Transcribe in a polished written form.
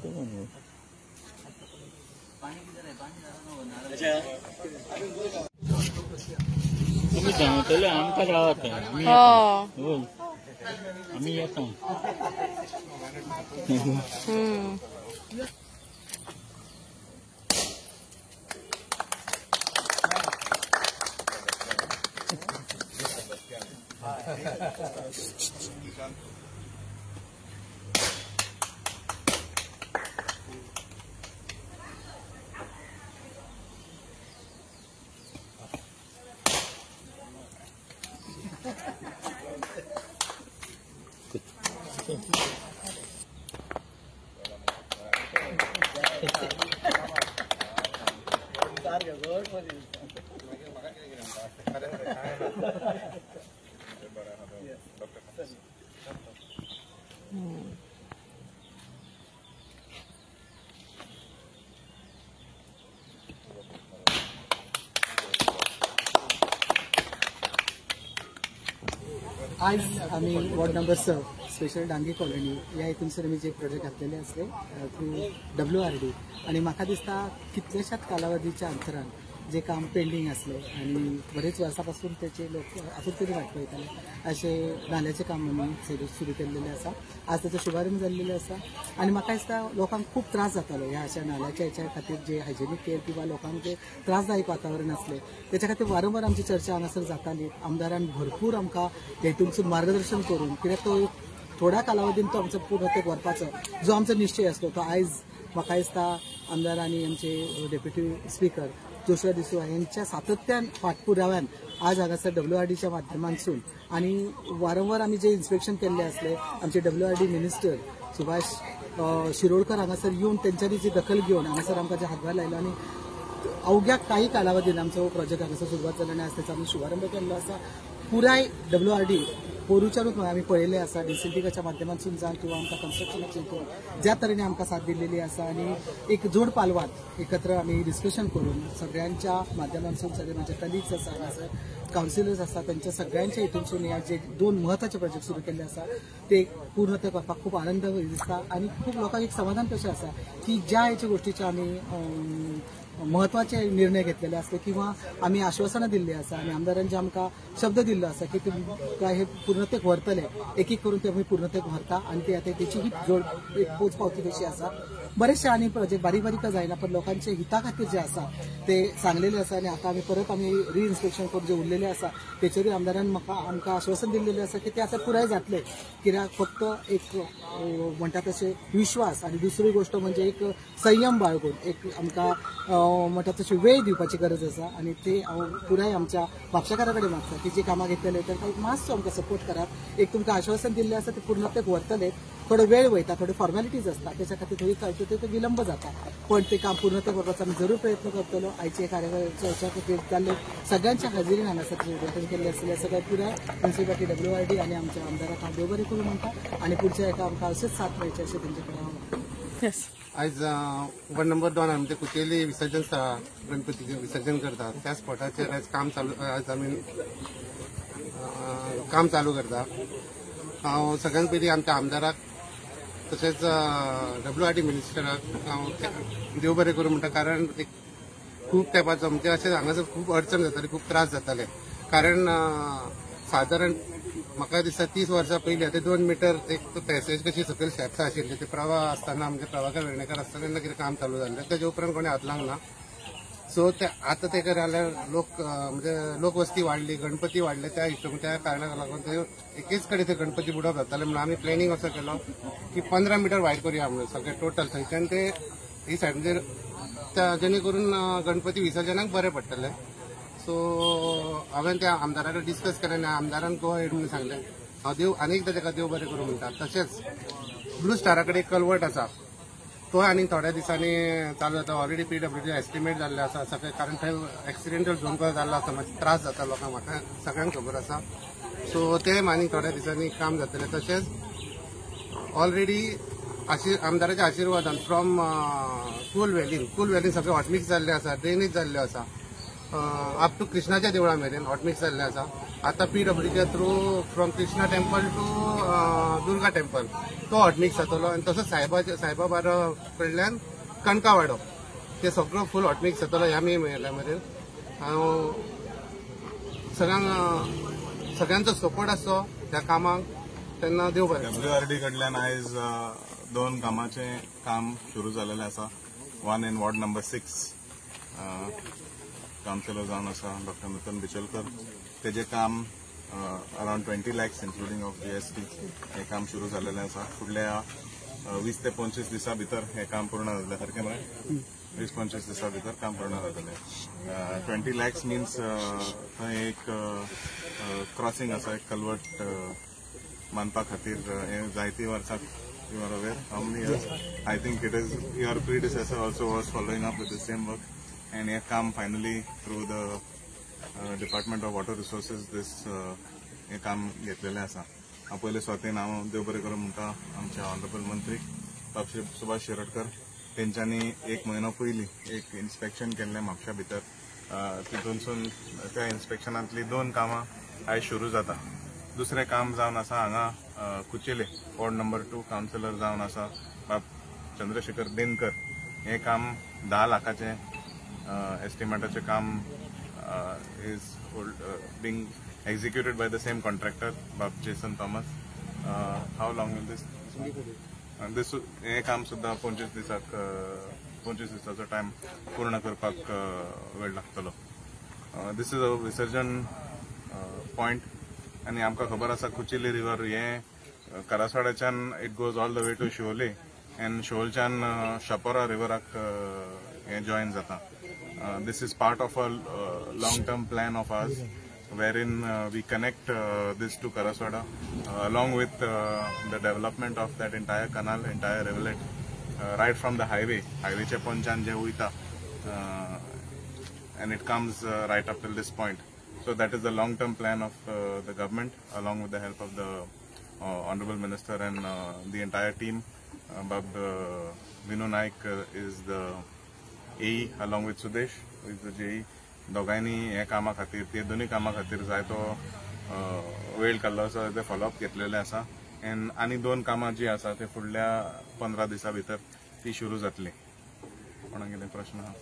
तुम्ही सांगतले आमकां रावत आम्ही येता आज आम्ही ward number 6 special Dangi colony या हितूनसून आमी जे प्रोजेक्ट घातलेले असले थ्रू WRD आणि म्हाका दिसता कितल्याशाच कालावधीच्या अंतरान जे काम पेंडिंग असले आणि बरेच वर्षापासून त्याचे लोक आतुरतेने वाट पळयताले असे नाल्याचे काम आमी सुरू केलेले आसा. आज त्याचा शुभारंभ झालेले आसा आणि म्हाका दिसता लोकांक खूप त्रास जातालो ह्या अशा नाल्याच्या हेच्या खातीर जे हायजेनिक केअर किंवा लोकांक जे त्रासदायक वातावरण असले त्याच्या खातीर वारंवार आमची चर्चा हांगासर जाताली. आमदारान भरपूर आमकां हेतूनसून मार्गदर्शन करून कित्याक तो थोड्या कालावधीन तो आमचो पूर्णतेक व्हरपाचो जो आमचो निश्चय असतो तो आयज म्हाका दिसता आमदार आणि आमचे डेप्युटी स्पीकर जोशुआ डिसूजा यांच्या सातत्यान पाठपुराव्यान आज हांगासर WRDच्या माध्यमांतसून आणि वारंवार आम्ही जे इन्स्पेक्शन केल्ले असले आमचे WRD मिनिस्टर सुभाष शिरोडकर हांगासर येऊन त्यांच्यानी जी दखल घेऊन हांगासर आमकां जे हातभार लायलो आणि अवघ्या काही कालावधीन आमचो प्रोजेक्ट हांगासर सुरवात जालो आनी आज त्याचा आमी शुभारंभ केल्लो आसा. पुराय WRD पोरूच्यानूच आमी पळयले आसा डिसिल्टिकाच्या माध्यमांतसून जावन किंवा आमकां कन्स्ट्रक्शनाचे हितून ज्या तरेने आमकां साथ दिल्लेली आसा आणि एक जोड पालवात एकत्र आमी डिस्कशन करून सगळ्यांच्या माध्यमांतसून सगळे माझे कलिग्स आसा हांगासर काउन्सिलर्स आसा त्यांच्या सगळ्यांच्या हितूनसून ह्या जे 2 महत्वाचे प्रोजेक्ट सुरू केल्ले आसा ते पूर्णते करपाक खूप आनंद दिसता आणि खूप लोकांक एक समाधान कशें आसा की ज्या हेच्या गोष्टीचे आमी महत्वाचे निर्णय घेतलेले असते किंवा आम्ही आश्वासनं दिल्ली आसा आणि आमदारांनी आमकां शब्द दिल्लो आसा की तुमकां हे पूर्णतेक व्हरतले एक एक करून ते आमी पूर्णतेक व्हरता आणि ते आता त्याची ही जोड एक पोच पावती कशी आसा. बरेचशे आणि प्रोजेक्ट बारीक बारीक जायना पण लोकांच्या हिता खातीर जे आसा ते सांगलेले आसा आणि आता आमी परत आमी रिइन्स्पेक्शन करून जे उरलेले आसा तेचेरूय आमदारान आमकां आश्वासन दिल्लेलें आसा की ते आता पुराय जातले कित्याक फक्त एक म्हणटा तशें विश्वास आणि दुसरी गोष्ट म्हणजे एक संयम बाळगून एक आमकां म्हणटा तशी वेळ दिवपाची गरज आसा आणि ते हांव पुराय आमच्या म्हापशेकारा कडेन मागता की जी कामां घेतलेले तांकां एक मातसो आमकां सपोर्ट करात. एक तुमकां आश्वासन दिल्लें आसा ते पूर्णतेक व्हरतले थोडो वेळ वयता थोडे फॉर्मॅलिटीज आसता त्याच्या खातीर थोडी ते विलंब जाता पण ते काम पूर्णतेक व्हरपाचो आमी जरूर प्रयत्न करतलो. आयचे कार्यावळीच्या खातीर जाल्ले सगळ्यांच्या हाजिरीन हांगासर उद्घाटन केल्ले आसले सगळ्या पुराय म्युनिसिपालिटी WRD आणि आमच्या आमदाराक हांव देव बरें करूं म्हणटा आणि पुढच्या एका आमकां अशेंच साथ मेळचे अशें तेंचे कडेन हांव मागता. आज वॉर्ड नंबर 2 आमी ते कुचेली विसर्जन गणपतीचे विसर्जन करतात त्या स्पॉटाचेर आज काम चालू करता. हांव सगळ्यात पयलीं आमच्या आमदाराक तशेंच WRD मिनिस्टराक हांव देव बरें करूं म्हणटा कारण एक खूब तेंपाचो म्हणजे अशें हांगासर खूब अडचण जाताली खूब त्रास जाताले कारण सादारण म्हाका दिसता 30 वर्सां पयलीं ते 2 मीटर एक पॅसेज कशी सकयल शेप्स आशिल्ले ते प्रवाह आसतना म्हणजे प्रभाकर वेर्णेकर आसतना तेन्ना कितें काम चालू जाल्लें तेजे उपरांत कोणी हात लावंक ना. सो ते आतां ते जाल्यार म्हणजे लोकवस्ती वाडली गणपती वाडले त्या हिशोबान त्या कारणाक लागून ते एकेच कडेन ते गणपती बुडप जाताले म्हणून आमी प्लॅनिंग असो केलो की 15 मीटर वायड करुया म्हणून सगळे टोटल थंयच्यान ते ही सायडीचेर जेणे करून गणपती विसर्जनाक बरें पडटलें. सो हांवें त्या आमदारा कडेन डिस्कस केलें आनी आमदारान गो हेड म्हणून सांगलें. हांव देव आनी एकदां ताका देव बरें करूं म्हणटा. तशेंच ब्लू स्टारा कडेन एक कल्वर्ट आसा तो आनी थोड्या दिसांनी चालू जाता. ऑलरेडी PWD एस्टिमेट जाल्ले आसा सगळे कारण थंय एक्सिडेंटल झोन जाल्लो आसा मातशें त्रास जाता लोकांक म्हाका सगळ्यांक खबर आसा. सो ते आनी थोड्या दिसांनी काम जातलें. तशेंच ऑलरेडी आमदाराच्या आशिर्वादान फ्रॉम कूल व्हॅलीन सगळे हॉटमिक्स जाल्ले आसा ड्रेनेज जाल्ल्यो आसा अप टू कृष्णाच्या देवळा मेरेन हॉटमिक्स जाल्ले आसा. आतां PWDच्या through from Krishna temple to Durga temple तो हॉटमिक्स जातलो आनी तसोच सायबा बारा कडल्यान कणकावाडो ते सगळो फूल हॉटमिक्स जातलो ह्या मे म्हयन्या मेरेन हांव सगळ्यांचो सपोर्ट आसचो ह्या कामाक तेन्ना देव बरें WRD कडल्यान आयज 2 कामाचे काम सुरू जाल्लेलें आसा. वन इन वॉर्ड नंबर 6 काउन्सिलर जावन आसा डॉक्टर नूतन बिचोलकर. तेजे काम around 20 lakhs including of GST हे काम सुरू जाल्लेलें आसा. फुडल्या 20 ते 25 दिसां भितर हे काम पूर्ण जातलें. सारकें मरे 20-25 दिसां भितर काम पूर्ण जातलें. 20 lakhs मिन्स थंय एक क्रॉसिंग आसा, एक कल्वर्ट मानपा खातीर हे जायती वर्सां. You are aware how many years? I think it is your predecessor also was following up with the same work, and he come finally through the Department of Water Resources this हे काम घेतलेलें आसा. हांव पयले स्वातीन हांव देव बरें करूं म्हणटा आमचे ऑनरेबल मंत्री डॉक्टर सुभाष शिरोडकर. तेंच्यांनी 1 म्हयनो पयलीं एक इन्स्पेक्शन केल्लें म्हापशा भितर. तितूनसून त्या इन्स्पेक्शनांतली 2 कामां आयज सुरू जाता. दुसरें काम जावन आसा हांगा कुचेले वॉर्ड नंबर 2 काउन्सिलर जावन आसा बाब चंद्रशेखर देनकर. हे काम 10 लाखाचे एस्टिमेटाचे काम is being executed by the same contractor बाब Jason Thomas. How long will this हे काम सुद्धा 25 दिसाचो टायम पूर्ण करपाक वेळ लागतलो. दिस इज अ विसर्जन पॉइंट आनी आमकां खबर आसा कुचिली रिवर हे करासवाड्याच्यान it goes all the way to Siolim and शिवोलच्यान शापोरा रिवराक हे जॉइन जाता. This is part of a long term plan of ours wherein we connect this to Karaswada along with the development of that entire canal, entire rivulet, right from the highway che ponchan je uita and it comes right up till this point. So that is the long term plan of the government along with the help of the Honorable Minister and the entire team. Bab Vinu Naik is the AE along with Sudesh who is the JE. दोगांनी हे कामा खातीर ते दोनूय कामा खातीर जाय तो वेळ काडलो आसा, ते फॉलोअप घेतलेले आसा. एंड आनी 2 कामां जी आसा ते फुडल्या 15 दिसां भितर ती सुरू जातली. कोणाक कितें प्रश्न आहा?